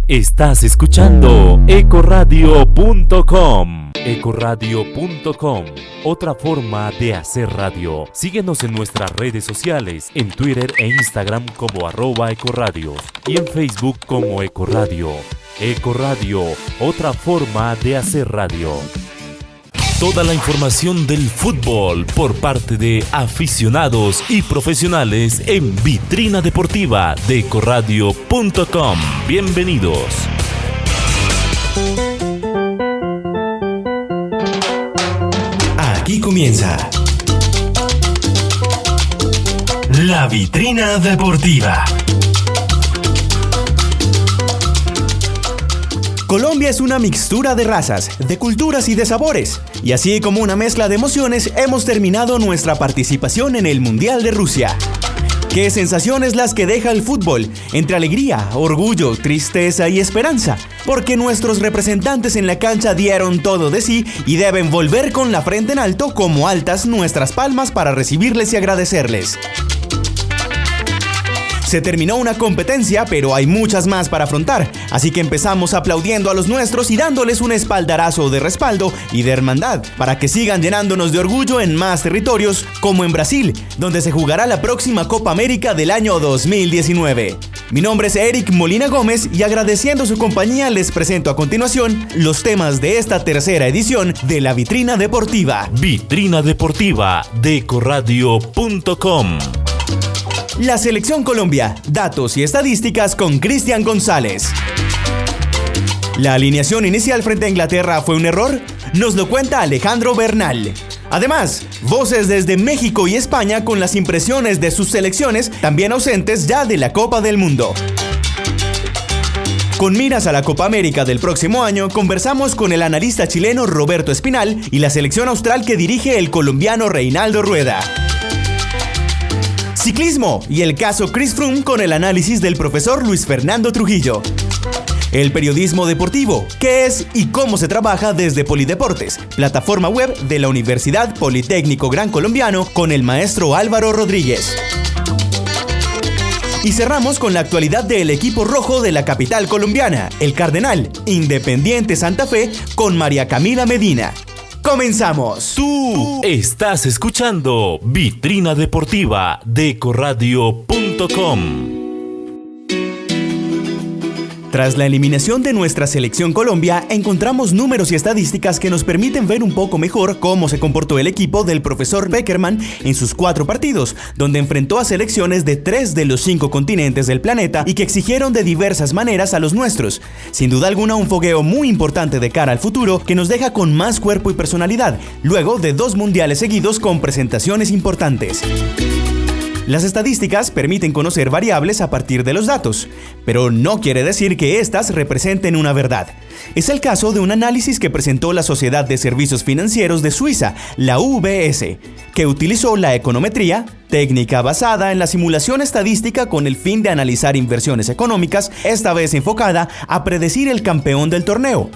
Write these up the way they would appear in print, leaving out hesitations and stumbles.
Estás escuchando Ecoradio.com. Ecoradio.com, otra forma de hacer radio. Síguenos en nuestras redes sociales, en Twitter e Instagram como @Ecoradio y en Facebook como Ecoradio. Ecoradio, otra forma de hacer radio. Toda la información del fútbol por parte de aficionados y profesionales en Vitrina Deportiva de Ecoradio.com. Bienvenidos. Aquí comienza la Vitrina Deportiva. Colombia es una mixtura de razas, de culturas y de sabores, y así como una mezcla de emociones hemos terminado nuestra participación en el Mundial de Rusia. ¿Qué sensaciones las que deja el fútbol? Entre alegría, orgullo, tristeza y esperanza, porque nuestros representantes en la cancha dieron todo de sí y deben volver con la frente en alto como altas nuestras palmas para recibirles y agradecerles. Se terminó una competencia, pero hay muchas más para afrontar, así que empezamos aplaudiendo a los nuestros y dándoles un espaldarazo de respaldo y de hermandad, para que sigan llenándonos de orgullo en más territorios, como en Brasil, donde se jugará la próxima Copa América del año 2019. Mi nombre es Eric Molina Gómez y agradeciendo su compañía les presento a continuación los temas de esta tercera edición de la Vitrina Deportiva. Vitrina Deportiva de Ecoradio.com. La Selección Colombia, datos y estadísticas con Cristian González. ¿La alineación inicial frente a Inglaterra fue un error? Nos lo cuenta Alejandro Bernal. Además, voces desde México y España con las impresiones de sus selecciones, también ausentes ya de la Copa del Mundo. Con miras a la Copa América del próximo año, conversamos con el analista chileno Roberto Espinal y la selección austral que dirige el colombiano Reinaldo Rueda. Ciclismo y el caso Chris Froome con el análisis del profesor Luis Fernando Trujillo. El periodismo deportivo, qué es y cómo se trabaja desde Polideportes, plataforma web de la Universidad Politécnico Gran Colombiano con el maestro Álvaro Rodríguez. Y cerramos con la actualidad del equipo rojo de la capital colombiana, el Cardenal, Independiente Santa Fe con María Camila Medina. ¡Comenzamos! Tú estás escuchando Vitrina Deportiva de Ecoradio.com. Tras la eliminación de nuestra selección Colombia, encontramos números y estadísticas que nos permiten ver un poco mejor cómo se comportó el equipo del profesor Pekerman en sus 4 partidos, donde enfrentó a selecciones de 3 de los 5 continentes del planeta y que exigieron de diversas maneras a los nuestros. Sin duda alguna un fogueo muy importante de cara al futuro que nos deja con más cuerpo y personalidad, luego de 2 mundiales seguidos con presentaciones importantes. Las estadísticas permiten conocer variables a partir de los datos, pero no quiere decir que éstas representen una verdad. Es el caso de un análisis que presentó la Sociedad de Servicios Financieros de Suiza, la UBS, que utilizó la econometría, técnica basada en la simulación estadística con el fin de analizar inversiones económicas, esta vez enfocada a predecir el campeón del torneo.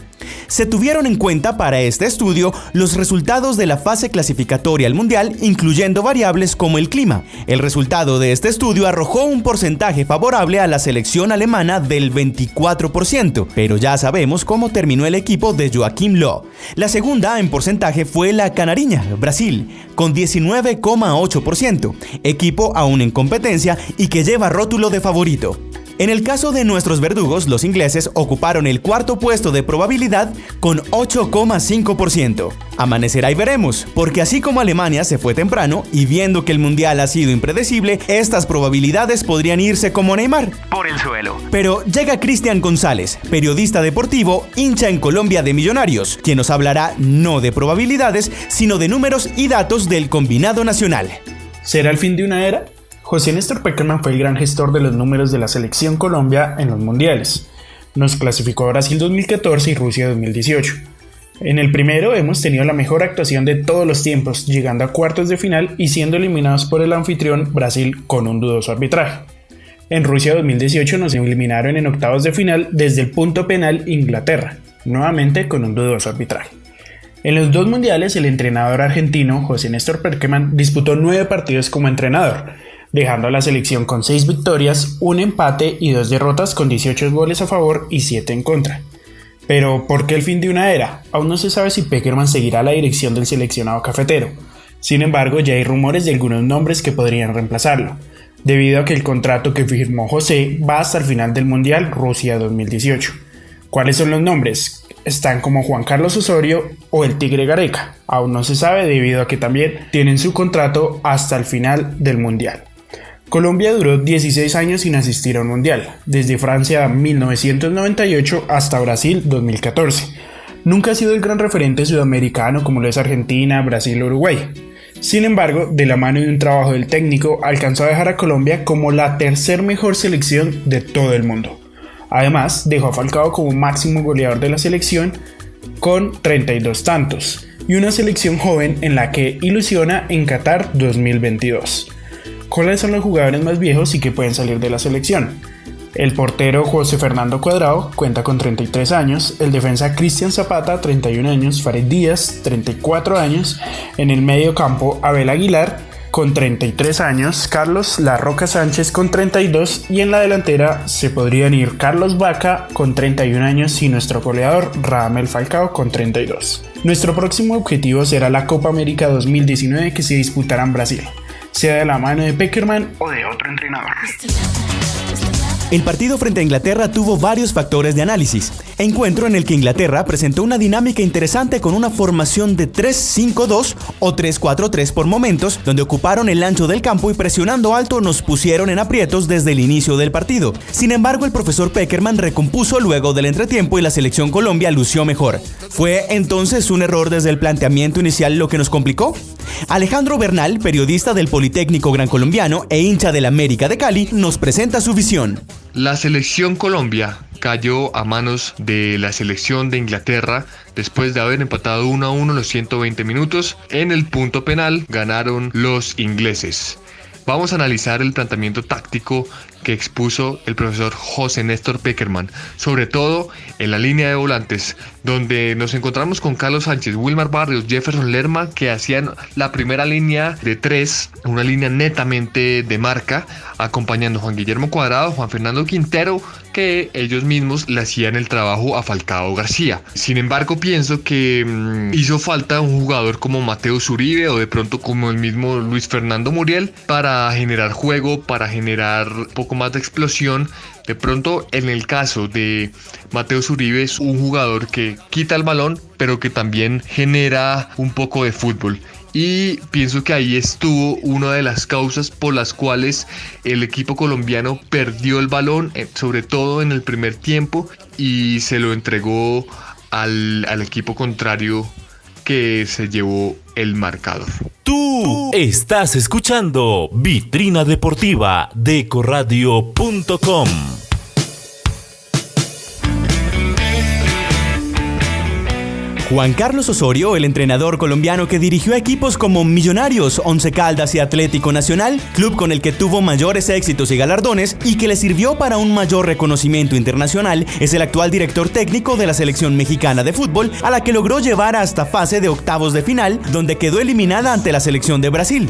Se tuvieron en cuenta para este estudio los resultados de la fase clasificatoria al Mundial, incluyendo variables como el clima. El resultado de este estudio arrojó un porcentaje favorable a la selección alemana del 24%, pero ya sabemos cómo terminó el equipo de Joaquim Löw. La segunda en porcentaje fue la canariña, Brasil, con 19,8%, equipo aún en competencia y que lleva rótulo de favorito. En el caso de nuestros verdugos, los ingleses ocuparon el 4º puesto de probabilidad con 8,5%. Amanecerá y veremos, porque así como Alemania se fue temprano y viendo que el mundial ha sido impredecible, estas probabilidades podrían irse como Neymar, por el suelo. Pero llega Cristian González, periodista deportivo, hincha en Colombia de Millonarios, quien nos hablará no de probabilidades, sino de números y datos del combinado nacional. ¿Será el fin de una era? José Néstor Pekerman fue el gran gestor de los números de la selección Colombia en los mundiales. Nos clasificó a Brasil 2014 y Rusia 2018. En el primero hemos tenido la mejor actuación de todos los tiempos, llegando a cuartos de final y siendo eliminados por el anfitrión Brasil con un dudoso arbitraje. En Rusia 2018 nos eliminaron en octavos de final desde el punto penal Inglaterra, nuevamente con un dudoso arbitraje. En los 2 mundiales el entrenador argentino José Néstor Pekerman disputó 9 partidos como entrenador, dejando a la selección con 6 victorias, un empate y 2 derrotas con 18 goles a favor y 7 en contra. Pero, ¿por qué el fin de una era? Aún no se sabe si Pekerman seguirá la dirección del seleccionado cafetero. Sin embargo, ya hay rumores de algunos nombres que podrían reemplazarlo, debido a que el contrato que firmó José va hasta el final del Mundial Rusia 2018. ¿Cuáles son los nombres? Están como Juan Carlos Osorio o el Tigre Gareca. Aún no se sabe debido a que también tienen su contrato hasta el final del Mundial. Colombia duró 16 años sin asistir a un Mundial, desde Francia 1998 hasta Brasil 2014. Nunca ha sido el gran referente sudamericano como lo es Argentina, Brasil o Uruguay. Sin embargo, de la mano de un trabajo del técnico, alcanzó a dejar a Colombia como la tercer mejor selección de todo el mundo. Además, dejó a Falcao como máximo goleador de la selección con 32 tantos y una selección joven en la que ilusiona en Qatar 2022. ¿Cuáles son los jugadores más viejos y que pueden salir de la selección? El portero José Fernando Cuadrado cuenta con 33 años, el defensa Cristian Zapata 31 años, Farid Díaz 34 años, en el medio campo Abel Aguilar con 33 años, Carlos La Roca Sánchez con 32 y en la delantera se podrían ir Carlos Vaca con 31 años y nuestro goleador Radamel Falcao con 32. Nuestro próximo objetivo será la Copa América 2019 que se disputará en Brasil, sea de la mano de Pekerman o de otro entrenador. El partido frente a Inglaterra tuvo varios factores de análisis. Encuentro en el que Inglaterra presentó una dinámica interesante con una formación de 3-5-2 o 3-4-3 por momentos, donde ocuparon el ancho del campo y presionando alto nos pusieron en aprietos desde el inicio del partido. Sin embargo, el profesor Pekerman recompuso luego del entretiempo y la selección Colombia lució mejor. ¿Fue entonces un error desde el planteamiento inicial lo que nos complicó? Alejandro Bernal, periodista del Politécnico Gran Colombiano e hincha del América de Cali, nos presenta su visión. La selección Colombia cayó a manos de la selección de Inglaterra después de haber empatado 1-1 los 120 minutos. En el punto penal ganaron los ingleses. Vamos a analizar el planteamiento táctico que expuso el profesor José Néstor Pekerman, sobre todo en la línea de volantes, donde nos encontramos con Carlos Sánchez, Wilmar Barrios, Jefferson Lerma, que hacían la primera línea de 3, una línea netamente de marca, acompañando a Juan Guillermo Cuadrado, Juan Fernando Quintero, que ellos mismos le hacían el trabajo a Falcao García. Sin embargo, pienso que hizo falta un jugador como Mateo Uribe o de pronto como el mismo Luis Fernando Muriel para generar juego, para generar un poco más de explosión. De pronto, en el caso de Mateo Uribe, es un jugador que quita el balón, pero que también genera un poco de fútbol. Y pienso que ahí estuvo una de las causas por las cuales el equipo colombiano perdió el balón, sobre todo en el primer tiempo, y se lo entregó al equipo contrario, que se llevó el marcador. Tú estás escuchando Vitrina Deportiva de Ecoradio.com. Juan Carlos Osorio, el entrenador colombiano que dirigió a equipos como Millonarios, Once Caldas y Atlético Nacional, club con el que tuvo mayores éxitos y galardones y que le sirvió para un mayor reconocimiento internacional, es el actual director técnico de la selección mexicana de fútbol, a la que logró llevar hasta fase de octavos de final, donde quedó eliminada ante la selección de Brasil.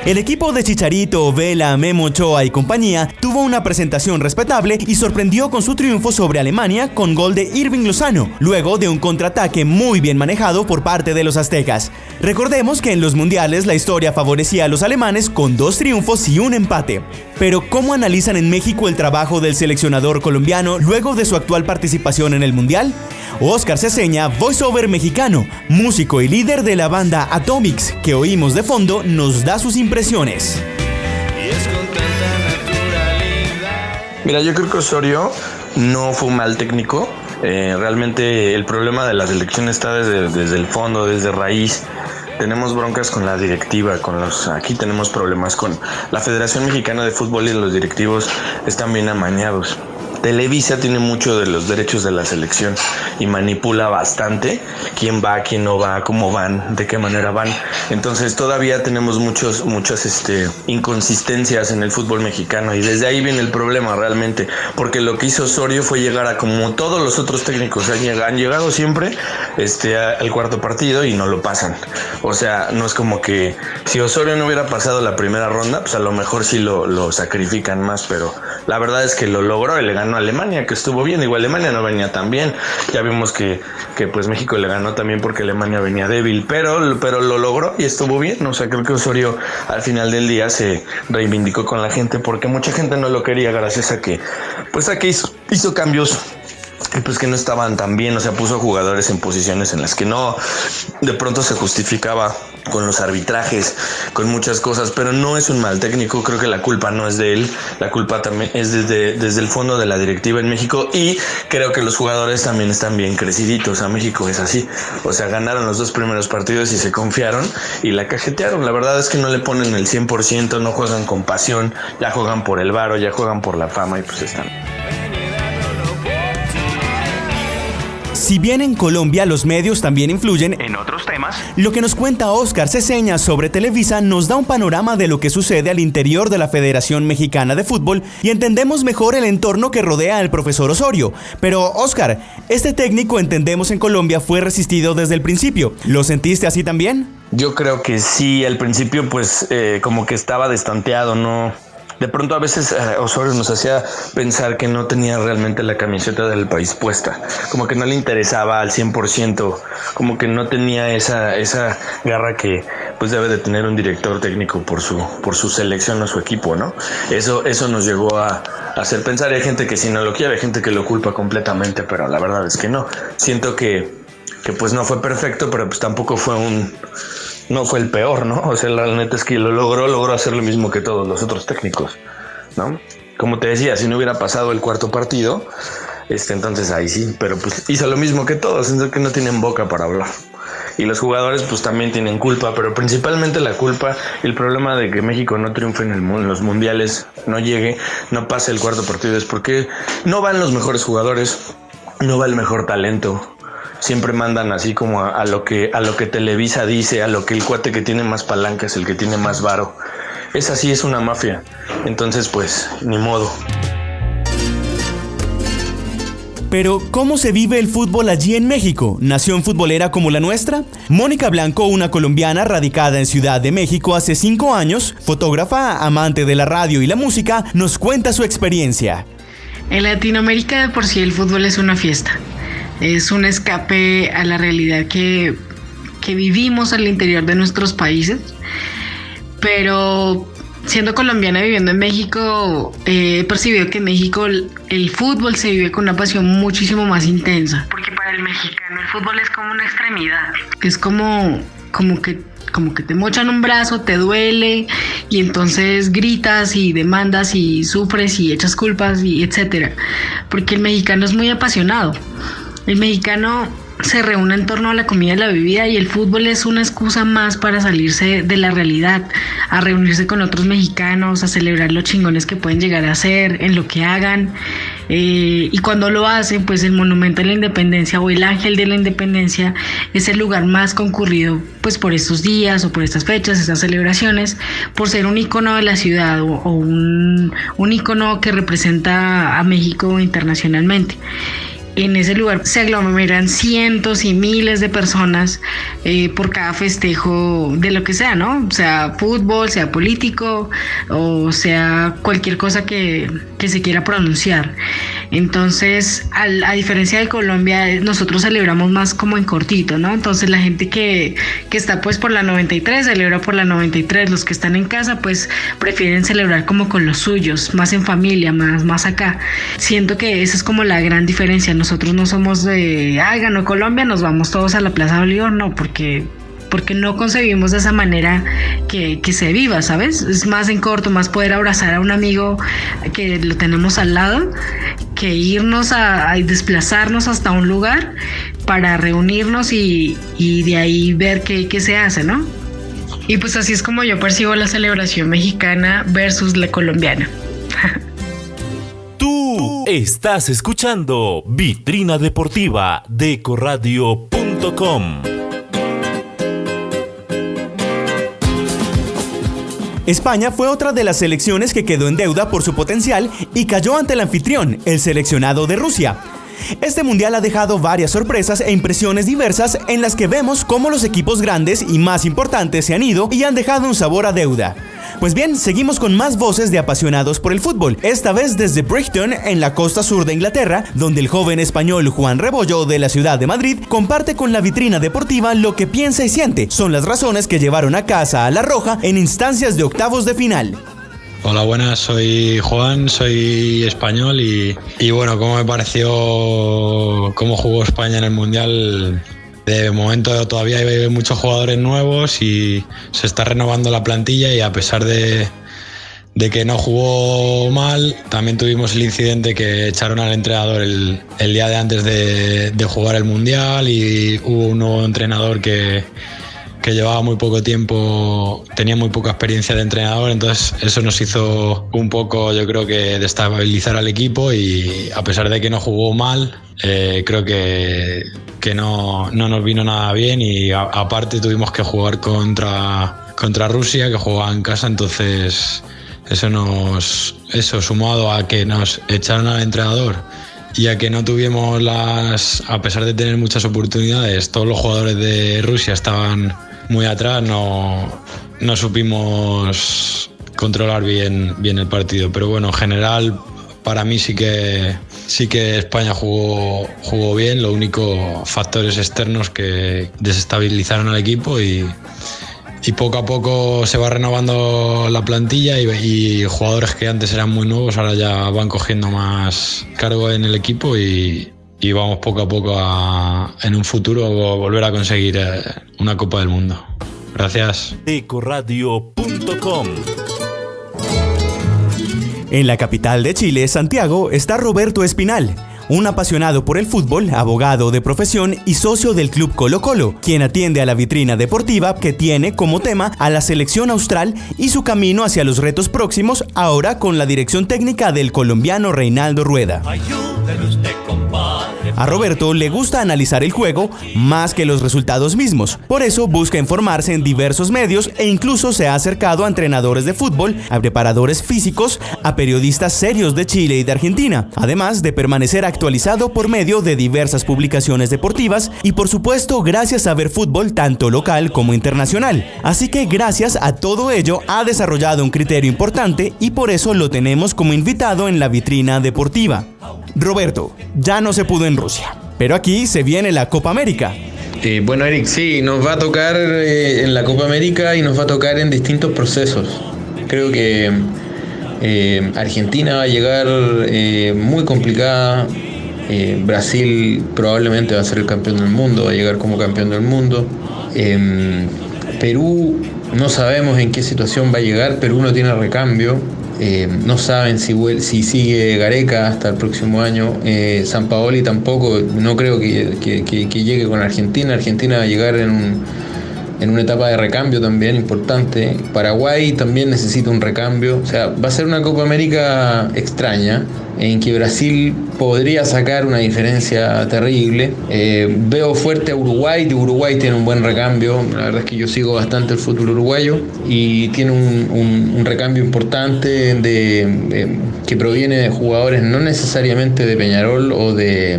El equipo de Chicharito, Vela, Memo Ochoa y compañía tuvo una presentación respetable y sorprendió con su triunfo sobre Alemania con gol de Irving Lozano, luego de un contraataque muy bien manejado por parte de los aztecas. Recordemos que en los mundiales la historia favorecía a los alemanes con 2 triunfos y un empate. Pero ¿cómo analizan en México el trabajo del seleccionador colombiano luego de su actual participación en el mundial? Oscar Ceseña, voiceover mexicano, músico y líder de la banda Atomics, que oímos de fondo, nos da sus impresiones. Mira, yo creo que Osorio no fue un mal técnico. Realmente el problema de la selección está desde el fondo, desde raíz. Tenemos broncas con la directiva, aquí tenemos problemas con la Federación Mexicana de Fútbol y los directivos están bien amañados. Televisa tiene mucho de los derechos de la selección y manipula bastante quién va, quién no va, cómo van, de qué manera van. Entonces todavía tenemos muchas inconsistencias en el fútbol mexicano, y desde ahí viene el problema realmente, porque lo que hizo Osorio fue llegar a, como todos los otros técnicos han llegado siempre al cuarto partido y no lo pasan. O sea, no es como que si Osorio no hubiera pasado la primera ronda, pues a lo mejor sí lo sacrifican más, pero la verdad es que lo logró y le ganó a Alemania, que estuvo bien. Igual Alemania no venía tan bien, ya vimos que pues México le ganó también porque Alemania venía débil, pero lo logró y estuvo bien. O sea, creo que Osorio al final del día se reivindicó con la gente, porque mucha gente no lo quería gracias a que hizo cambios pues que no estaban tan bien. O sea, puso jugadores en posiciones en las que no, de pronto se justificaba con los arbitrajes, con muchas cosas, pero no es un mal técnico. Creo que la culpa no es de él, la culpa también es desde el fondo de la directiva en México, y creo que los jugadores también están bien creciditos. A México es así, o sea, ganaron los 2 primeros partidos y se confiaron y la cajetearon. La verdad es que no le ponen el 100%, no juegan con pasión, ya juegan por el varo, ya juegan por la fama y pues están. Si bien en Colombia los medios también influyen en otros temas, lo que nos cuenta Óscar Ceseña sobre Televisa nos da un panorama de lo que sucede al interior de la Federación Mexicana de Fútbol y entendemos mejor el entorno que rodea al profesor Osorio. Pero, Óscar, este técnico, entendemos, en Colombia fue resistido desde el principio. ¿Lo sentiste así también? Yo creo que sí, al principio pues como que estaba destanteado, ¿no? De pronto a veces Osorio nos hacía pensar que no tenía realmente la camiseta del país puesta, como que no le interesaba al 100%, como que no tenía esa garra que pues debe de tener un director técnico por su selección o su equipo, ¿no? Eso nos llegó a hacer pensar. Hay gente que sí no lo quiere, hay gente que lo culpa completamente, pero la verdad es que no. Siento que pues no fue perfecto, pero pues tampoco no fue el peor, ¿no? O sea, la neta es que logró hacer lo mismo que todos los otros técnicos, ¿no? Como te decía, si no hubiera pasado el cuarto partido, entonces ahí sí, pero pues hizo lo mismo que todos, entonces que no tienen boca para hablar. Y los jugadores pues también tienen culpa, pero principalmente la culpa, el problema de que México no triunfe en los mundiales, no llegue, no pase el cuarto partido, es porque no van los mejores jugadores, no va el mejor talento. Siempre mandan así como a lo que Televisa dice, a lo que el cuate que tiene más palanca es el que tiene más varo. Es así, es una mafia. Entonces, pues, ni modo. Pero, ¿cómo se vive el fútbol allí en México? ¿Nación futbolera como la nuestra? Mónica Blanco, una colombiana radicada en Ciudad de México hace 5 años, fotógrafa, amante de la radio y la música, nos cuenta su experiencia. En Latinoamérica, de por sí, el fútbol es una fiesta. Es un escape a la realidad que vivimos al interior de nuestros países. Pero siendo colombiana viviendo en México, he percibido que en México el fútbol se vive con una pasión muchísimo más intensa. Porque para el mexicano el fútbol es como una extremidad. Es como que te mochan un brazo, te duele y entonces gritas y demandas y sufres y echas culpas y etcétera. Porque el mexicano es muy apasionado. El mexicano se reúne en torno a la comida y la bebida, y el fútbol es una excusa más para salirse de la realidad, a reunirse con otros mexicanos, a celebrar los chingones que pueden llegar a ser en lo que hagan. Y cuando lo hacen, pues el Monumento a la Independencia o el Ángel de la Independencia es el lugar más concurrido pues por estos días o por estas fechas, estas celebraciones, por ser un icono de la ciudad o un icono que representa a México internacionalmente. En ese lugar se aglomeran cientos y miles de personas por cada festejo de lo que sea, ¿no? Sea fútbol, sea político o sea cualquier cosa que se quiera pronunciar. Entonces, a diferencia de Colombia, nosotros celebramos más como en cortito, ¿no? Entonces la gente que está pues por la 93 celebra por la 93. Los que están en casa pues prefieren celebrar como con los suyos, más en familia, más acá. Siento que esa es como la gran diferencia. Nosotros no somos de, ganó Colombia, nos vamos todos a la Plaza Bolívar, no, porque no concebimos de esa manera que se viva, ¿sabes? Es más en corto, más poder abrazar a un amigo que lo tenemos al lado, que irnos a desplazarnos hasta un lugar para reunirnos y de ahí ver qué se hace, ¿no? Y pues así es como yo percibo la celebración mexicana versus la colombiana. Tú Estás escuchando Vitrina Deportiva de Ecoradio.com. España fue otra de las selecciones que quedó en deuda por su potencial y cayó ante el anfitrión, el seleccionado de Rusia. Este mundial ha dejado varias sorpresas e impresiones diversas en las que vemos cómo los equipos grandes y más importantes se han ido y han dejado un sabor a deuda. Pues bien, seguimos con más voces de apasionados por el fútbol, esta vez desde Brighton, en la costa sur de Inglaterra, donde el joven español Juan Rebollo, de la ciudad de Madrid, comparte con la Vitrina Deportiva lo que piensa y siente. Son las razones que llevaron a casa a La Roja en instancias de octavos de final. Hola, buenas, soy Juan, soy español y bueno, cómo me pareció cómo jugó España en el Mundial. De momento todavía hay muchos jugadores nuevos y se está renovando la plantilla, y a pesar de que no jugó mal, también tuvimos el incidente que echaron al entrenador el día de antes de jugar el Mundial, y hubo un nuevo entrenador que llevaba muy poco tiempo, tenía muy poca experiencia de entrenador, entonces eso nos hizo un poco, yo creo que, destabilizar al equipo, y a pesar de que no jugó mal, creo que no nos vino nada bien, y aparte tuvimos que jugar contra Rusia, que jugaba en casa, entonces eso sumado a que nos echaron al entrenador y a que no tuvimos a pesar de tener muchas oportunidades, todos los jugadores de Rusia estaban muy atrás, no supimos controlar bien el partido. Pero bueno, en general para mí sí que España jugó bien, lo único factores externos que desestabilizaron al equipo, y poco a poco se va renovando la plantilla, y jugadores que antes eran muy nuevos ahora ya van cogiendo más cargo en el equipo, y vamos poco a poco en un futuro volver a conseguir una Copa del Mundo. Gracias. Ecoradio.com. En la capital de Chile, Santiago, está Roberto Espinal, un apasionado por el fútbol, abogado de profesión y socio del Club Colo-Colo, quien atiende a la Vitrina Deportiva, que tiene como tema a la selección austral y su camino hacia los retos próximos, ahora con la dirección técnica del colombiano Reinaldo Rueda. A Roberto le gusta analizar el juego más que los resultados mismos, por eso busca informarse en diversos medios e incluso se ha acercado a entrenadores de fútbol, a preparadores físicos, a periodistas serios de Chile y de Argentina, además de permanecer actualizado por medio de diversas publicaciones deportivas y por supuesto gracias a ver fútbol tanto local como internacional. Así que gracias a todo ello ha desarrollado un criterio importante y por eso lo tenemos como invitado en la Vitrina Deportiva. Roberto, ya no se pudo en Rusia, pero aquí se viene la Copa América. Bueno, Eric, sí, nos va a tocar en la Copa América y nos va a tocar en distintos procesos. Creo que Argentina va a llegar muy complicada. Brasil probablemente va a ser el campeón del mundo, va a llegar como campeón del mundo. Perú, no sabemos en qué situación va a llegar. Perú no tiene recambio. No saben si sigue Gareca hasta el próximo año. Sampaoli tampoco, no creo que llegue con Argentina. Argentina va a llegar en una etapa de recambio también importante. Paraguay también necesita un recambio. O sea, va a ser una Copa América extraña, en que Brasil podría sacar una diferencia terrible. Veo fuerte a Uruguay. Uruguay tiene un buen recambio. La verdad es que yo sigo bastante el fútbol uruguayo y tiene un recambio importante que proviene de jugadores no necesariamente de Peñarol o de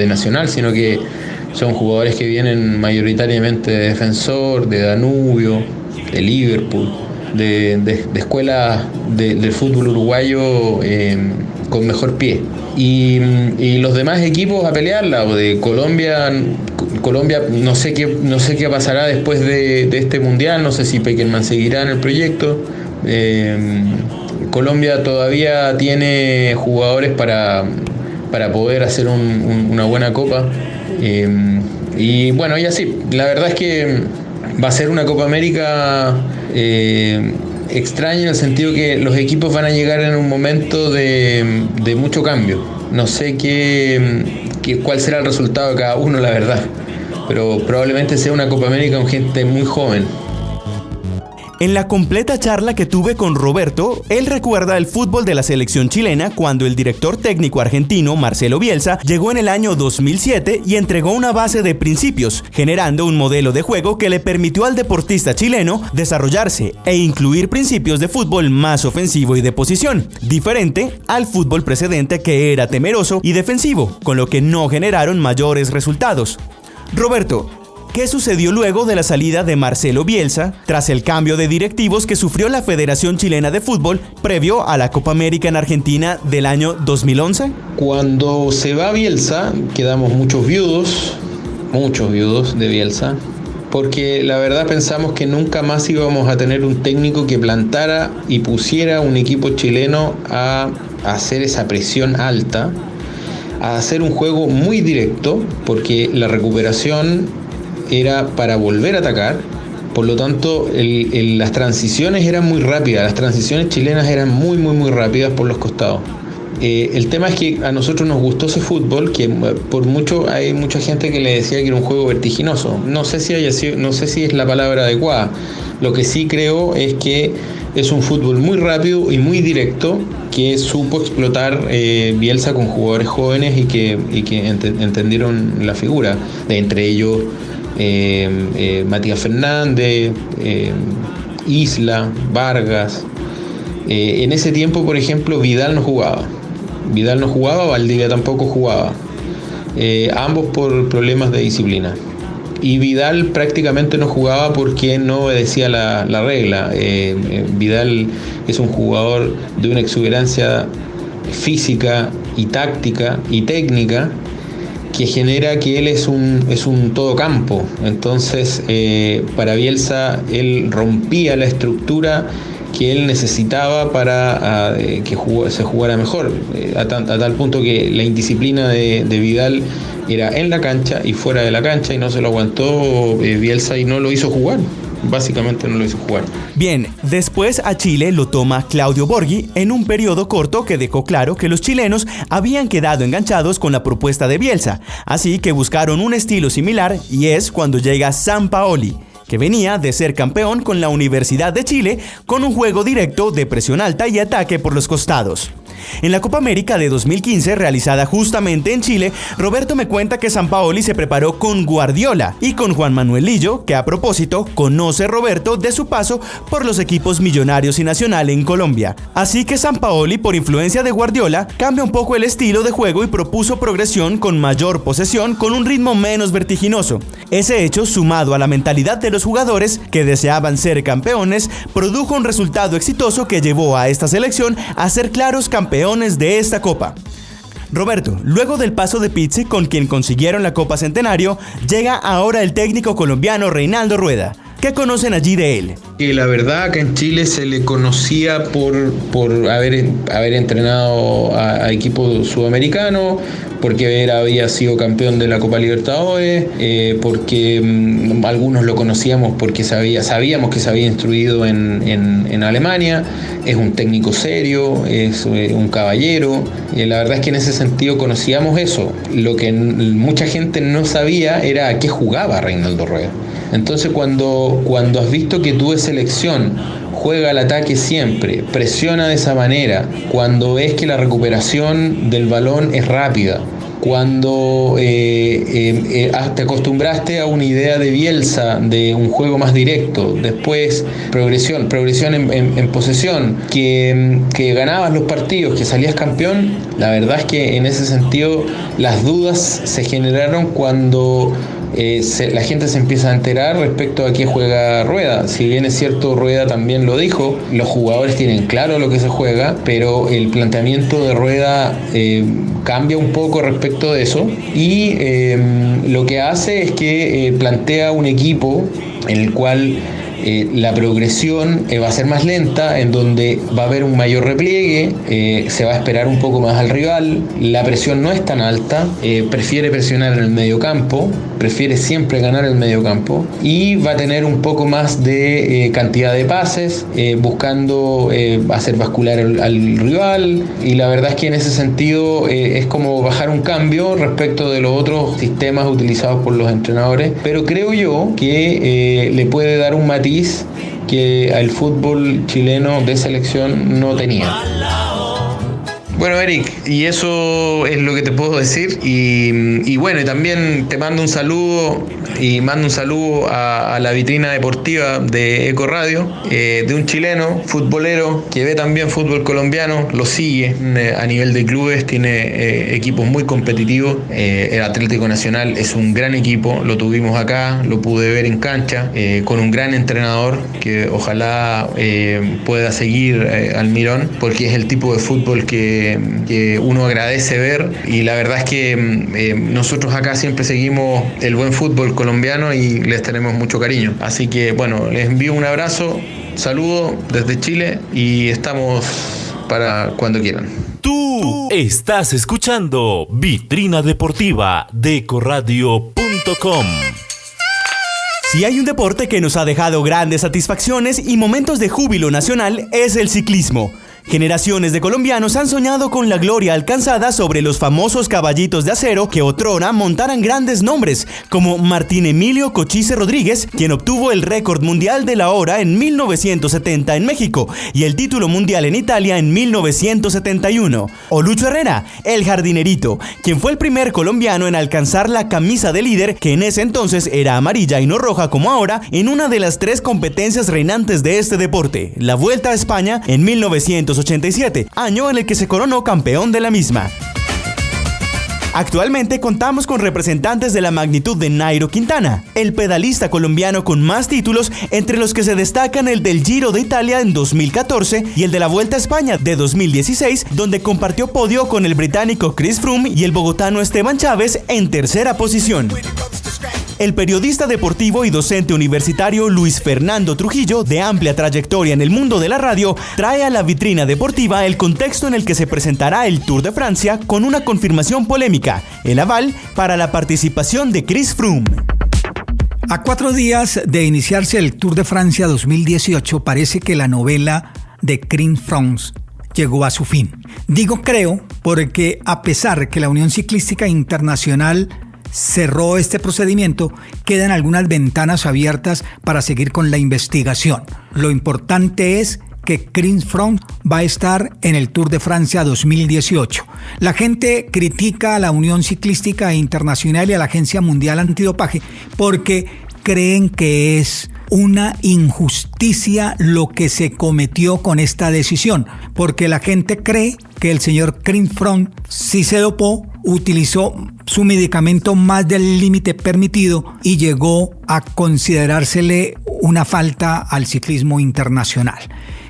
Nacional, sino que son jugadores que vienen mayoritariamente de Defensor, de Danubio, de Liverpool, de escuelas del fútbol uruguayo con mejor pie. Y los demás equipos a pelearla, o de Colombia no sé qué pasará después de este mundial, no sé si Pekerman seguirá en el proyecto. Colombia todavía tiene jugadores para poder hacer una buena copa. Y bueno, y así, la verdad es que va a ser una Copa América extraña, en el sentido que los equipos van a llegar en un momento de mucho cambio. No sé cuál será el resultado de cada uno, la verdad, pero probablemente sea una Copa América con gente muy joven. En la completa charla que tuve con Roberto, él recuerda el fútbol de la selección chilena cuando el director técnico argentino Marcelo Bielsa llegó en el año 2007 y entregó una base de principios, generando un modelo de juego que le permitió al deportista chileno desarrollarse e incluir principios de fútbol más ofensivo y de posición, diferente al fútbol precedente que era temeroso y defensivo, con lo que no generaron mayores resultados. Roberto, ¿qué sucedió luego de la salida de Marcelo Bielsa tras el cambio de directivos que sufrió la Federación Chilena de Fútbol previo a la Copa América en Argentina del año 2011? Cuando se va Bielsa, quedamos muchos viudos de Bielsa, porque la verdad pensamos que nunca más íbamos a tener un técnico que plantara y pusiera un equipo chileno a hacer esa presión alta, a hacer un juego muy directo, porque la recuperación era para volver a atacar, por lo tanto las transiciones eran muy rápidas, las transiciones chilenas eran muy rápidas por los costados. El tema es que a nosotros nos gustó ese fútbol, que por mucho hay mucha gente que le decía que era un juego vertiginoso. No sé si es la palabra adecuada. Lo que sí creo es que es un fútbol muy rápido y muy directo que supo explotar Bielsa con jugadores jóvenes y que entendieron la figura, entre ellos Matías Fernández, Isla, Vargas. En ese tiempo, por ejemplo, Vidal no jugaba, Valdivia tampoco jugaba, ambos por problemas de disciplina. Y Vidal prácticamente no jugaba porque no obedecía la regla. Vidal es un jugador de una exuberancia física y táctica y técnica que genera que él es un todo campo. Entonces, para Bielsa, él rompía la estructura que él necesitaba para que se jugara mejor, a tal punto que la indisciplina de Vidal era en la cancha y fuera de la cancha, y no se lo aguantó Bielsa y no lo hizo jugar. Básicamente no lo hizo jugar. Bien, después a Chile lo toma Claudio Borghi en un periodo corto que dejó claro que los chilenos habían quedado enganchados con la propuesta de Bielsa, así que buscaron un estilo similar, y es cuando llega Sampaoli, que venía de ser campeón con la Universidad de Chile con un juego directo de presión alta y ataque por los costados. En la Copa América de 2015, realizada justamente en Chile, Roberto me cuenta que Sampaoli se preparó con Guardiola y con Juan Manuel Lillo, que a propósito conoce Roberto de su paso por los equipos Millonarios y Nacional en Colombia. Así que Sampaoli, por influencia de Guardiola, cambia un poco el estilo de juego y propuso progresión con mayor posesión, con un ritmo menos vertiginoso. Ese hecho, sumado a la mentalidad de los jugadores que deseaban ser campeones, produjo un resultado exitoso que llevó a esta selección a ser claros campeones de esta Copa. Roberto, luego del paso de Pizzi, con quien consiguieron la Copa Centenario, llega ahora el técnico colombiano Reinaldo Rueda. ¿Qué conocen allí de él? La verdad, acá en Chile se le conocía por haber entrenado a equipos sudamericanos, porque había sido campeón de la Copa Libertadores, porque algunos lo conocíamos porque sabíamos que se había instruido en Alemania. Es un técnico serio, es un caballero. La verdad es que en ese sentido conocíamos eso. Lo que mucha gente no sabía era a qué jugaba Reinaldo Rueda. Entonces cuando has visto que tu selección juega al ataque siempre, presiona de esa manera, cuando ves que la recuperación del balón es rápida, cuando te acostumbraste a una idea de Bielsa, de un juego más directo, después progresión en posesión, que ganabas los partidos, que salías campeón, la verdad es que en ese sentido las dudas se generaron cuando la gente se empieza a enterar respecto a qué juega Rueda. Si bien es cierto, Rueda también lo dijo, los jugadores tienen claro lo que se juega, pero el planteamiento de Rueda cambia un poco respecto de eso, y lo que hace es que plantea un equipo en el cual la progresión va a ser más lenta, en donde va a haber un mayor repliegue, se va a esperar un poco más al rival, la presión no es tan alta, prefiere presionar en el mediocampo, prefiere siempre ganar el mediocampo, y va a tener un poco más de cantidad de pases, buscando hacer bascular al rival, y la verdad es que en ese sentido es como bajar un cambio respecto de los otros sistemas utilizados por los entrenadores, pero creo yo que le puede dar un matiz país que el fútbol chileno de selección no tenía. Bueno, Eric, y eso es lo que te puedo decir. Y bueno, y también te mando un saludo a la vitrina deportiva de Eco Radio, de un chileno futbolero que ve también fútbol colombiano, lo sigue a nivel de clubes, tiene equipos muy competitivos. El Atlético Nacional es un gran equipo, lo tuvimos acá, lo pude ver en cancha, con un gran entrenador que ojalá pueda seguir Almirón, porque es el tipo de fútbol que uno agradece ver, y la verdad es que nosotros acá siempre seguimos el buen fútbol colombiano y les tenemos mucho cariño. Así que bueno, les envío un abrazo, saludo desde Chile y estamos para cuando quieran. Tú estás escuchando Vitrina Deportiva de Ecoradio.com. Si hay un deporte que nos ha dejado grandes satisfacciones y momentos de júbilo nacional, es el ciclismo. Generaciones de colombianos han soñado con la gloria alcanzada sobre los famosos caballitos de acero que otrora montaran grandes nombres, como Martín Emilio Cochise Rodríguez, quien obtuvo el récord mundial de la hora en 1970 en México y el título mundial en Italia en 1971. O Lucho Herrera, el jardinerito, quien fue el primer colombiano en alcanzar la camisa de líder, que en ese entonces era amarilla y no roja como ahora, en una de las 3 competencias reinantes de este deporte, la Vuelta a España en 1987, año en el que se coronó campeón de la misma. Actualmente contamos con representantes de la magnitud de Nairo Quintana, el pedalista colombiano con más títulos, entre los que se destacan el del Giro de Italia en 2014 y el de la Vuelta a España de 2016, donde compartió podio con el británico Chris Froome y el bogotano Esteban Chávez en tercera posición. El periodista deportivo y docente universitario Luis Fernando Trujillo, de amplia trayectoria en el mundo de la radio, trae a la vitrina deportiva el contexto en el que se presentará el Tour de Francia con una confirmación polémica, el aval para la participación de Chris Froome. A 4 días de iniciarse el Tour de Francia 2018, parece que la novela de Chris Froome llegó a su fin. Digo creo porque a pesar que la Unión Ciclística Internacional cerró este procedimiento, quedan algunas ventanas abiertas para seguir con la investigación. Lo importante es que Chris Froome va a estar en el Tour de Francia 2018. La gente critica a la Unión Ciclística Internacional y a la Agencia Mundial Antidopaje porque creen que es una injusticia lo que se cometió con esta decisión, porque la gente cree que el señor Chris Froome sí se dopó, utilizó su medicamento más del límite permitido y llegó a considerársele una falta al ciclismo internacional.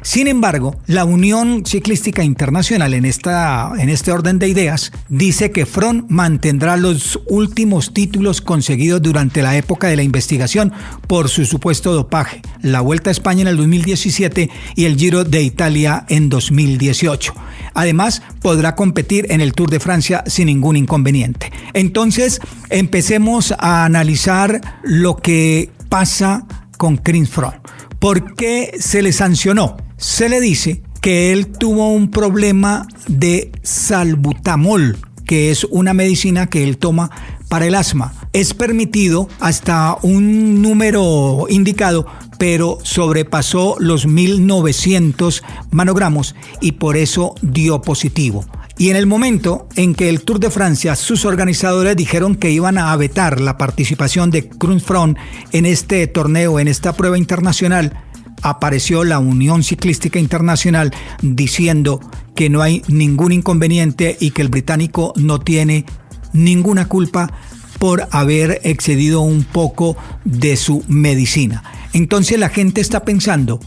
Sin embargo, la Unión Ciclística Internacional en este orden de ideas dice que Froome mantendrá los últimos títulos conseguidos durante la época de la investigación por su supuesto dopaje, la Vuelta a España en el 2017 y el Giro de Italia en 2018. Además, podrá competir en el Tour de Francia sin ningún inconveniente. Entonces, empecemos a analizar lo que pasa con Chris Froome. ¿Por qué se le sancionó? Se le dice que él tuvo un problema de salbutamol, que es una medicina que él toma para el asma. Es permitido hasta un número indicado, pero sobrepasó los 1900 nanogramos y por eso dio positivo. Y en el momento en que el Tour de Francia, sus organizadores dijeron que iban a vetar la participación de Chris Froome en este torneo, en esta prueba internacional, apareció la Unión Ciclística Internacional diciendo que no hay ningún inconveniente y que el británico no tiene ninguna culpa por haber excedido un poco de su medicina. Entonces la gente está pensando,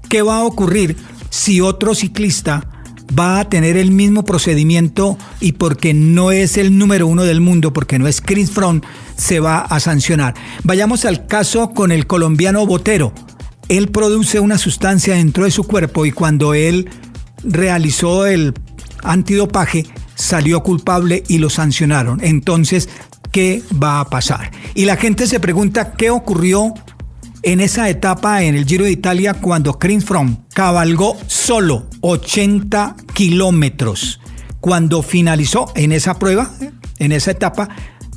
¿qué va a ocurrir si otro ciclista va a tener el mismo procedimiento y porque no es el número 1 del mundo, porque no es Chris Froome, se va a sancionar? Vayamos al caso con el colombiano Botero. Él produce una sustancia dentro de su cuerpo y cuando él realizó el antidopaje salió culpable y lo sancionaron. Entonces, ¿qué va a pasar? Y la gente se pregunta qué ocurrió en esa etapa en el Giro de Italia cuando Chris Froome cabalgó solo 80 kilómetros. Cuando finalizó en esa prueba, en esa etapa,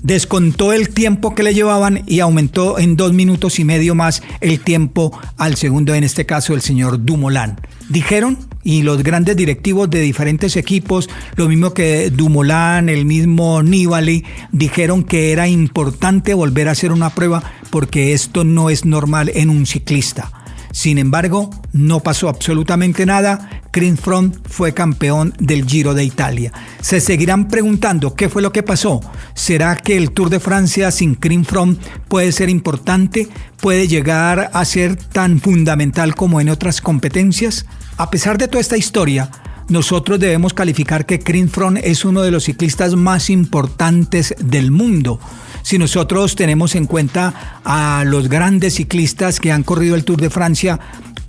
descontó el tiempo que le llevaban y aumentó en 2 minutos y medio más el tiempo al segundo, en este caso el señor Dumoulin. Dijeron, y los grandes directivos de diferentes equipos, lo mismo que Dumoulin, el mismo Nibali, dijeron que era importante volver a hacer una prueba porque esto no es normal en un ciclista. Sin embargo, no pasó absolutamente nada. Chris Froome fue campeón del Giro de Italia. Se seguirán preguntando qué fue lo que pasó. ¿Será que el Tour de Francia sin Chris Froome puede ser importante? ¿Puede llegar a ser tan fundamental como en otras competencias? A pesar de toda esta historia, nosotros debemos calificar que Chris Froome es uno de los ciclistas más importantes del mundo. Si nosotros tenemos en cuenta a los grandes ciclistas que han corrido el Tour de Francia,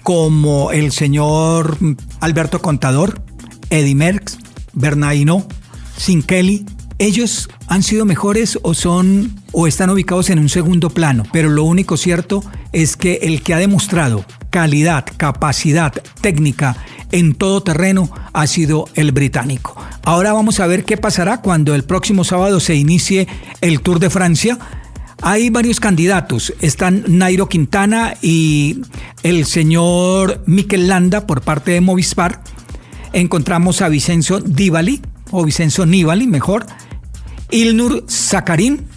como el señor Alberto Contador, Eddy Merckx, Bernard Hinault, Sean Kelly, ellos han sido mejores o están ubicados en un segundo plano, pero lo único cierto es que el que ha demostrado calidad, capacidad técnica en todo terreno ha sido el británico. Ahora vamos a ver qué pasará cuando el próximo sábado se inicie el Tour de Francia. Hay varios candidatos, están Nairo Quintana y el señor Mikel Landa por parte de Movistar. Encontramos a Vincenzo Nibali, mejor, Ilnur Zakarin,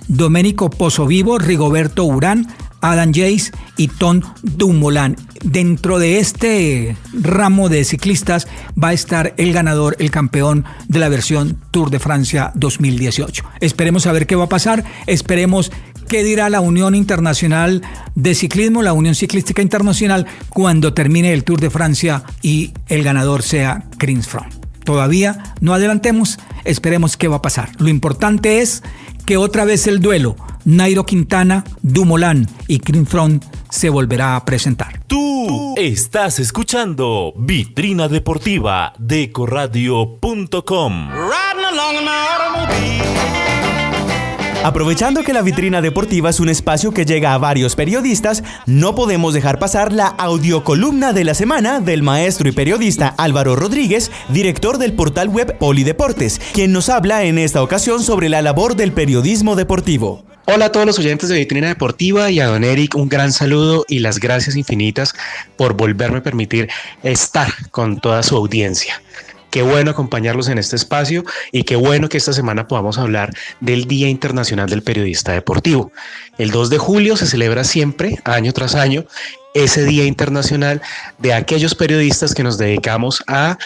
Domenico Pozzovivo, Rigoberto Urán, Adam Yates y Tom Dumoulin. Dentro de este ramo de ciclistas va a estar el ganador, el campeón de la versión Tour de Francia 2018. Esperemos a ver qué va a pasar, esperemos qué dirá la Unión Internacional de Ciclismo, la Unión Ciclística Internacional, cuando termine el Tour de Francia y el ganador sea Chris Froome. Todavía no adelantemos, esperemos qué va a pasar. Lo importante es que otra vez el duelo Nairo Quintana, Dumoulin y Chris Froome se volverá a presentar. Tú estás escuchando Vitrina Deportiva de Ecoradio.com. Aprovechando que la Vitrina Deportiva es un espacio que llega a varios periodistas, no podemos dejar pasar la audiocolumna de la semana del maestro y periodista Álvaro Rodríguez, director del portal web Polideportes, quien nos habla en esta ocasión sobre la labor del periodismo deportivo. Hola a todos los oyentes de Vitrina Deportiva y a don Eric, un gran saludo y las gracias infinitas por volverme a permitir estar con toda su audiencia. Qué bueno acompañarlos en este espacio y qué bueno que esta semana podamos hablar del Día Internacional del Periodista Deportivo. El 2 de julio se celebra siempre, año tras año, ese Día Internacional de aquellos periodistas que nos dedicamos a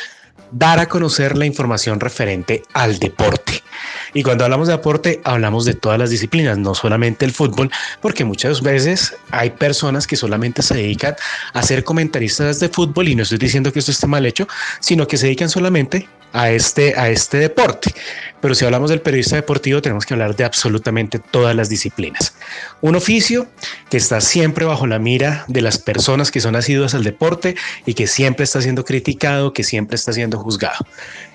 dar a conocer la información referente al deporte. Y cuando hablamos de deporte, hablamos de todas las disciplinas, no solamente el fútbol, porque muchas veces hay personas que solamente se dedican a ser comentaristas de fútbol, y no estoy diciendo que esto esté mal hecho, sino que se dedican solamente a este deporte. Pero si hablamos del periodista deportivo, tenemos que hablar de absolutamente todas las disciplinas. Un oficio que está siempre bajo la mira de las personas que son asiduas al deporte y que siempre está siendo criticado, que siempre está siendo juzgado.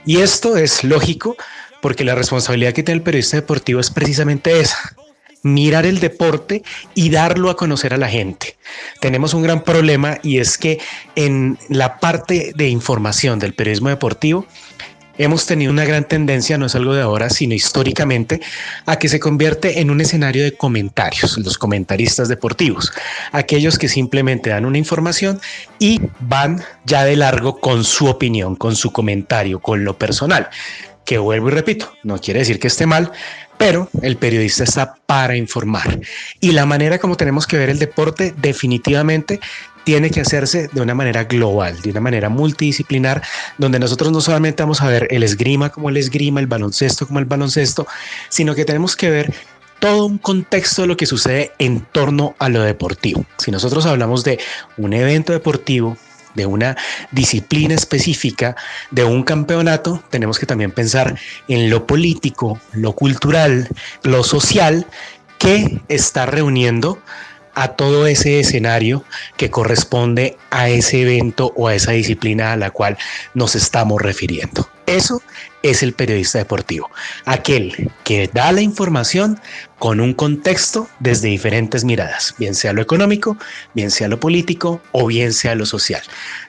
Y esto es lógico porque la responsabilidad que tiene el periodista deportivo es precisamente esa: mirar el deporte y darlo a conocer a la gente. Tenemos un gran problema, y es que en la parte de información del periodismo deportivo hemos tenido una gran tendencia, no es algo de ahora, sino históricamente, a que se convierte en un escenario de comentarios, los comentaristas deportivos, aquellos que simplemente dan una información y van ya de largo con su opinión, con su comentario, con lo personal, que vuelvo y repito, no quiere decir que esté mal, pero el periodista está para informar. Y la manera como tenemos que ver el deporte definitivamente tiene que hacerse de una manera global, de una manera multidisciplinar, donde nosotros no solamente vamos a ver el esgrima como el esgrima, el baloncesto como el baloncesto, sino que tenemos que ver todo un contexto de lo que sucede en torno a lo deportivo. Si nosotros hablamos de un evento deportivo, de una disciplina específica, de un campeonato, tenemos que también pensar en lo político, lo cultural, lo social, que está reuniendo a todo ese escenario que corresponde a ese evento o a esa disciplina a la cual nos estamos refiriendo. Eso es el periodista deportivo, aquel que da la información con un contexto desde diferentes miradas, bien sea lo económico, bien sea lo político o bien sea lo social,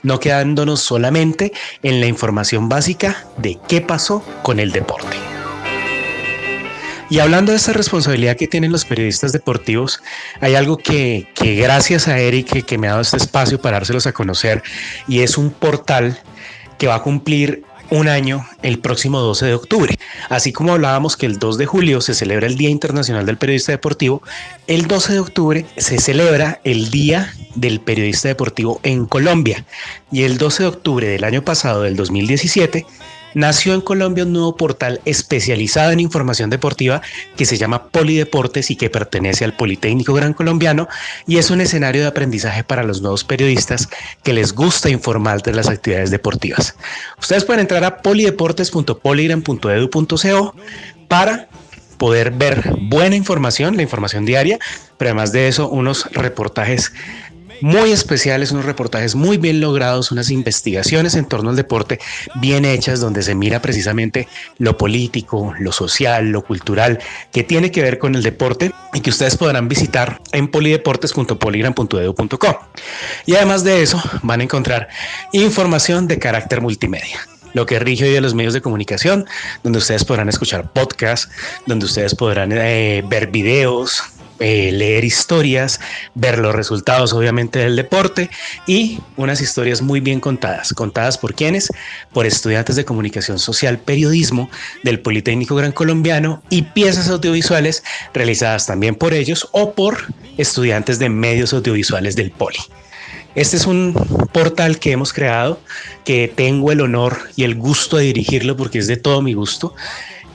no quedándonos solamente en la información básica de qué pasó con el deporte. Y hablando de esta responsabilidad que tienen los periodistas deportivos, hay algo que gracias a Eric que me ha dado este espacio para dárselos a conocer, y es un portal que va a cumplir un año el próximo 12 de octubre. Así como hablábamos que el 2 de julio se celebra el Día Internacional del Periodista Deportivo, el 12 de octubre se celebra el Día del Periodista Deportivo en Colombia. Y el 12 de octubre del año pasado, del 2017, nació en Colombia un nuevo portal especializado en información deportiva que se llama Polideportes y que pertenece al Politécnico Gran Colombiano, y es un escenario de aprendizaje para los nuevos periodistas que les gusta informar de las actividades deportivas. Ustedes pueden entrar a polideportes.poligran.edu.co para poder ver buena información, la información diaria, pero además de eso unos reportajes muy especiales, unos reportajes muy bien logrados, unas investigaciones en torno al deporte bien hechas, donde se mira precisamente lo político, lo social, lo cultural que tiene que ver con el deporte, y que ustedes podrán visitar en polideportes.poligran.edu.co. Y además de eso van a encontrar información de carácter multimedia, lo que rige hoy a los medios de comunicación, donde ustedes podrán escuchar podcasts, donde ustedes podrán ver videos, leer historias, ver los resultados obviamente del deporte, y unas historias muy bien contadas por quienes, por estudiantes de comunicación social, periodismo del Politécnico Gran Colombiano, y piezas audiovisuales realizadas también por ellos o por estudiantes de medios audiovisuales del Poli. Este es un portal que hemos creado, que tengo el honor y el gusto de dirigirlo porque es de todo mi gusto,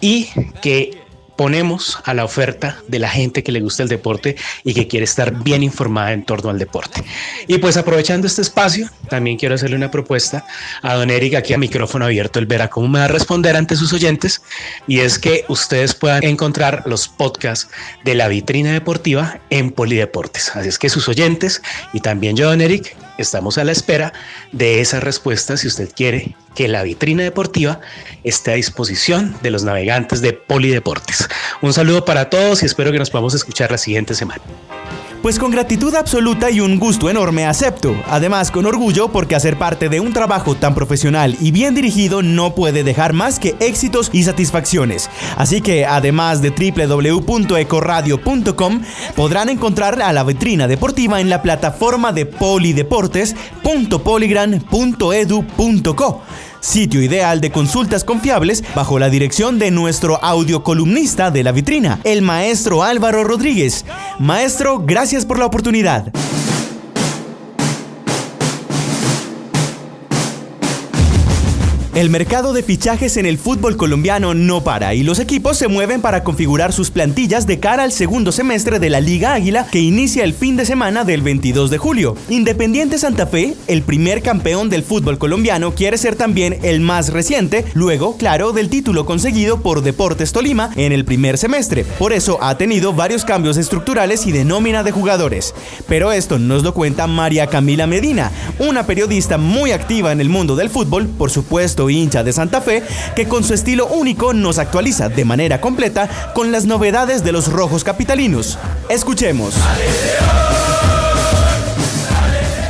y que ponemos a la oferta de la gente que le gusta el deporte y que quiere estar bien informada en torno al deporte. Y pues aprovechando este espacio, también quiero hacerle una propuesta a don Eric, aquí a micrófono abierto. Él verá cómo me va a responder ante sus oyentes, y es que ustedes puedan encontrar los podcasts de la vitrina deportiva en Polideportes. Así es que sus oyentes y también yo, don Eric, estamos a la espera de esas respuestas si usted quiere que la vitrina deportiva esté a disposición de los navegantes de Polideportes. Un saludo para todos y espero que nos podamos escuchar la siguiente semana. Pues con gratitud absoluta y un gusto enorme acepto. Además, con orgullo, porque hacer parte de un trabajo tan profesional y bien dirigido no puede dejar más que éxitos y satisfacciones. Así que, además de www.ecoradio.com, podrán encontrar a la vitrina deportiva en la plataforma de polideportes.poligran.edu.co. Sitio ideal de consultas confiables bajo la dirección de nuestro audiocolumnista de la vitrina, el maestro Álvaro Rodríguez. Maestro, gracias por la oportunidad. El mercado de fichajes en el fútbol colombiano no para y los equipos se mueven para configurar sus plantillas de cara al segundo semestre de la Liga Águila, que inicia el fin de semana del 22 de julio. Independiente Santa Fe, el primer campeón del fútbol colombiano, quiere ser también el más reciente, luego, claro, del título conseguido por Deportes Tolima en el primer semestre. Por eso ha tenido varios cambios estructurales y de nómina de jugadores. Pero esto nos lo cuenta María Camila Medina, una periodista muy activa en el mundo del fútbol, por supuesto hincha de Santa Fe, que con su estilo único nos actualiza de manera completa con las novedades de los rojos capitalinos. Escuchemos.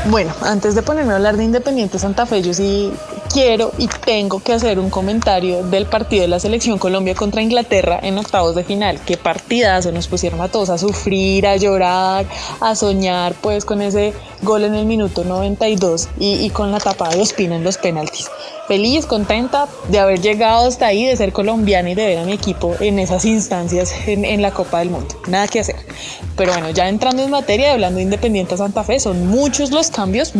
Bueno, antes de ponerme a hablar de Independiente Santa Fe, yo sí quiero y tengo que hacer un comentario del partido de la Selección Colombia contra Inglaterra en octavos de final. Qué partidazo, nos pusieron a todos a sufrir, a llorar, a soñar pues con ese gol en el minuto 92 y con la tapada de Ospina en los penaltis. Feliz, contenta de haber llegado hasta ahí, de ser colombiana y de ver a mi equipo en esas instancias en la Copa del Mundo. Nada que hacer. Pero bueno, ya entrando en materia y hablando de Independiente Santa Fe, son muchos los cambios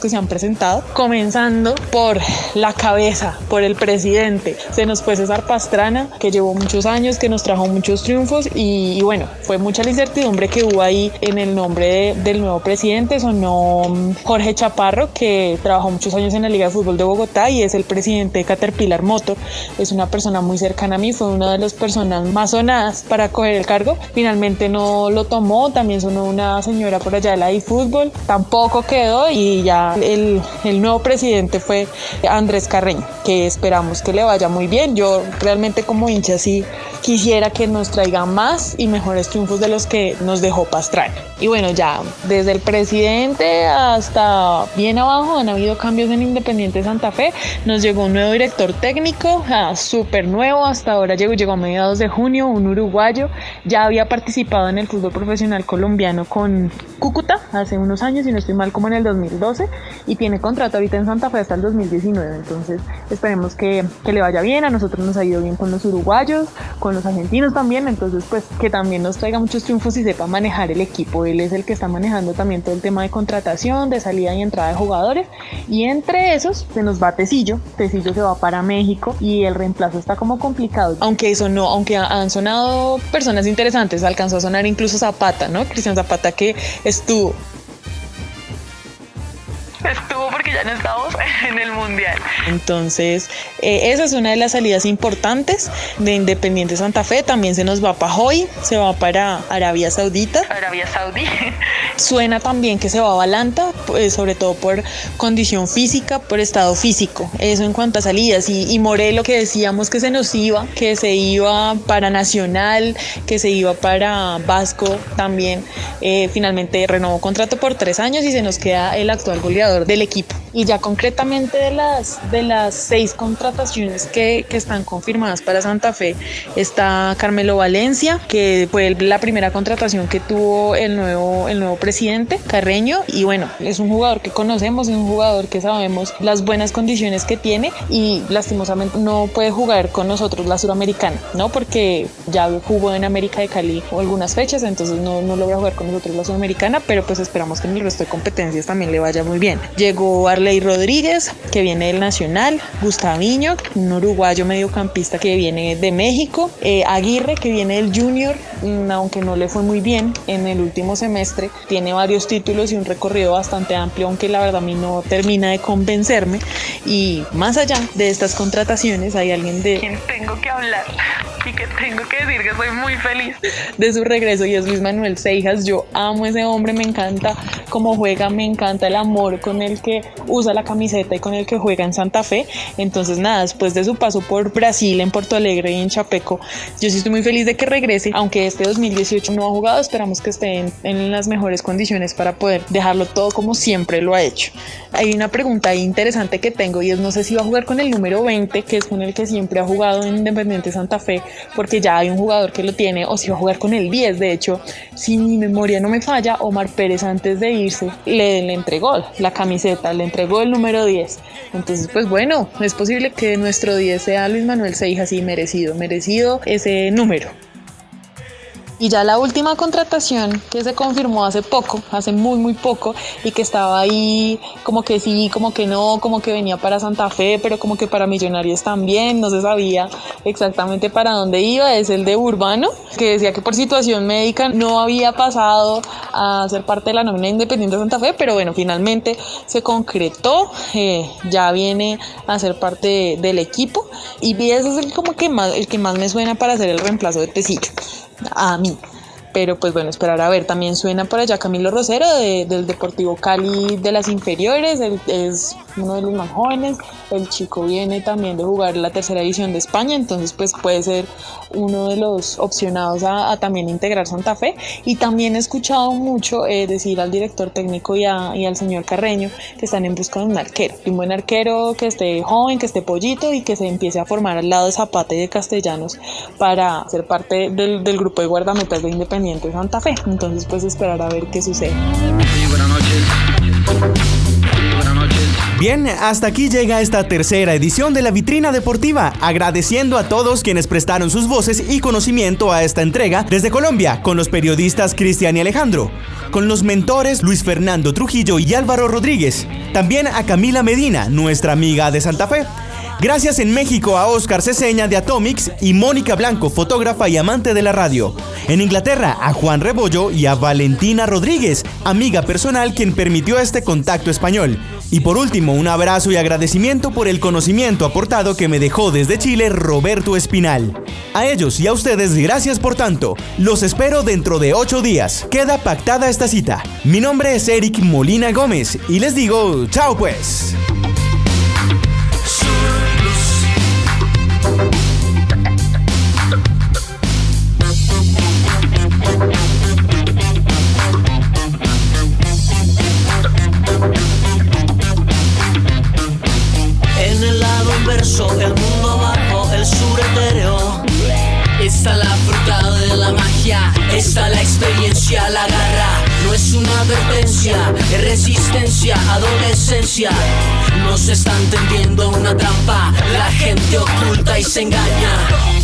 que se han presentado, comenzando por la cabeza, por el presidente. Se nos fue César Pastrana, que llevó muchos años, que nos trajo muchos triunfos y bueno, fue mucha la incertidumbre que hubo ahí en el nombre del nuevo presidente. Sonó Jorge Chaparro, que trabajó muchos años en la Liga de Fútbol de Bogotá y es el presidente de Caterpillar Motor. Es una persona muy cercana a mí, fue una de las personas más sonadas para coger el cargo. Finalmente no lo tomó. También sonó una señora por allá de la eFútbol, tampoco quedó, y ya el nuevo presidente fue Andrés Carreño, que esperamos que le vaya muy bien. Yo realmente como hincha sí quisiera que nos traiga más y mejores triunfos de los que nos dejó Pastrana. Y bueno, ya desde el presidente hasta bien abajo han habido cambios en Independiente Santa Fe. nos llegó un nuevo director técnico, súper nuevo, hasta ahora llegó a mediados de junio, un uruguayo, ya había participado en el fútbol profesional colombiano con Cúcuta hace unos años, si no estoy mal, como en el 2012, y tiene contrato ahorita en Santa Fe hasta el 2019, entonces esperemos que le vaya bien. A nosotros nos ha ido bien con los uruguayos, con los argentinos también, entonces pues que también nos traiga muchos triunfos y sepa manejar el equipo. Él es el que está manejando también todo el tema de contratación, de salida y entrada de jugadores, y entre esos se nos va Tecillo se va para México y el reemplazo está como complicado, aunque han sonado personas interesantes, alcanzó a sonar incluso Zapata, ¿no? Cristian Zapata, que estuvo porque ya no estamos en el Mundial. Entonces, esa es una de las salidas importantes de Independiente Santa Fe. También se nos va Pajoy, se va para Arabia Saudí. Suena también que se va a Balanta, pues, sobre todo por condición física, por estado físico. Eso en cuanto a salidas. Y Morelo, que decíamos que se nos iba, que se iba para Nacional, que se iba para Vasco también. Finalmente renovó contrato por 3 años y se nos queda el actual goleador del equipo. Y ya concretamente de las 6 contrataciones que están confirmadas para Santa Fe, está Carmelo Valencia, que fue la primera contratación que tuvo el nuevo presidente Carreño, y bueno, es un jugador que conocemos, es un jugador que sabemos las buenas condiciones que tiene, y lastimosamente no puede jugar con nosotros la Suramericana, ¿no? Porque ya jugó en América de Cali algunas fechas, entonces no lo voy a jugar con nosotros la Suramericana, pero pues esperamos que en el resto de competencias también le vaya muy bien. Llegó Arley Rodríguez, que viene del Nacional, Gustaviño, un uruguayo mediocampista que viene de México, Aguirre, que viene del Junior, aunque no le fue muy bien en el último semestre, tiene varios títulos y un recorrido bastante amplio, aunque la verdad a mí no termina de convencerme. Y más allá de estas contrataciones, hay alguien de quien tengo que hablar y que tengo que decir que soy muy feliz de su regreso, y es Luis Manuel Seijas. Yo amo a ese hombre, me encanta cómo juega, me encanta el amor con el que usa la camiseta y con el que juega en Santa Fe. Entonces nada, después de su paso por Brasil, en Porto Alegre y en Chapeco, yo sí estoy muy feliz de que regrese, aunque este 2018 no ha jugado, esperamos que esté en las mejores condiciones para poder dejarlo todo como siempre lo ha hecho. Hay una pregunta interesante que tengo, y es: no sé si va a jugar con el número 20, que es con el que siempre ha jugado en Independiente Santa Fe, porque ya hay un jugador que lo tiene, o si va a jugar con el 10. De hecho, si mi memoria no me falla, Omar Pérez antes de irse le entregó la camiseta, le entregó el número 10. Entonces pues bueno, es posible que nuestro 10 sea Luis Manuel Seijas, y merecido ese número. Y ya la última contratación que se confirmó hace muy poco, y que estaba ahí como que sí, como que no, como que venía para Santa Fe, pero como que para Millonarios también, no se sabía exactamente para dónde iba, es el de Urbano, que decía que por situación médica no había pasado a ser parte de la nómina Independiente de Santa Fe, pero bueno, finalmente se concretó, ya viene a ser parte del equipo, y ese es el que más me suena para hacer el reemplazo de Tecillo a mí. Pero pues bueno, esperar a ver. También suena por allá Camilo Rosero del Deportivo Cali de las inferiores. Él es uno de los más jóvenes. El chico viene también de jugar la 3ª división de España, entonces pues puede ser uno de los opcionados a también integrar Santa Fe. Y también he escuchado mucho decir al director técnico y al señor Carreño que están en busca de un buen arquero que esté joven, que esté pollito, y que se empiece a formar al lado de Zapata y de Castellanos para ser parte del grupo de guardametas de Independiente Santa Fe. Entonces pues esperar a ver qué sucede. Sí, buenas noches. Bien, hasta aquí llega esta 3ª edición de la Vitrina Deportiva, agradeciendo a todos quienes prestaron sus voces y conocimiento a esta entrega desde Colombia, con los periodistas Cristian y Alejandro, con los mentores Luis Fernando Trujillo y Álvaro Rodríguez, también a Camila Medina, nuestra amiga de Santa Fe. Gracias en México a Oscar Ceseña de Atomics y Mónica Blanco, fotógrafa y amante de la radio. En Inglaterra a Juan Rebollo y a Valentina Rodríguez, amiga personal quien permitió este contacto español. Y por último, un abrazo y agradecimiento por el conocimiento aportado que me dejó desde Chile Roberto Espinal. A ellos y a ustedes, gracias por tanto. Los espero dentro de 8 días. Queda pactada esta cita. Mi nombre es Eric Molina Gómez y les digo, chao pues. En el advertencia, es resistencia, adolescencia. Nos están tendiendo una trampa, la gente oculta y se engaña.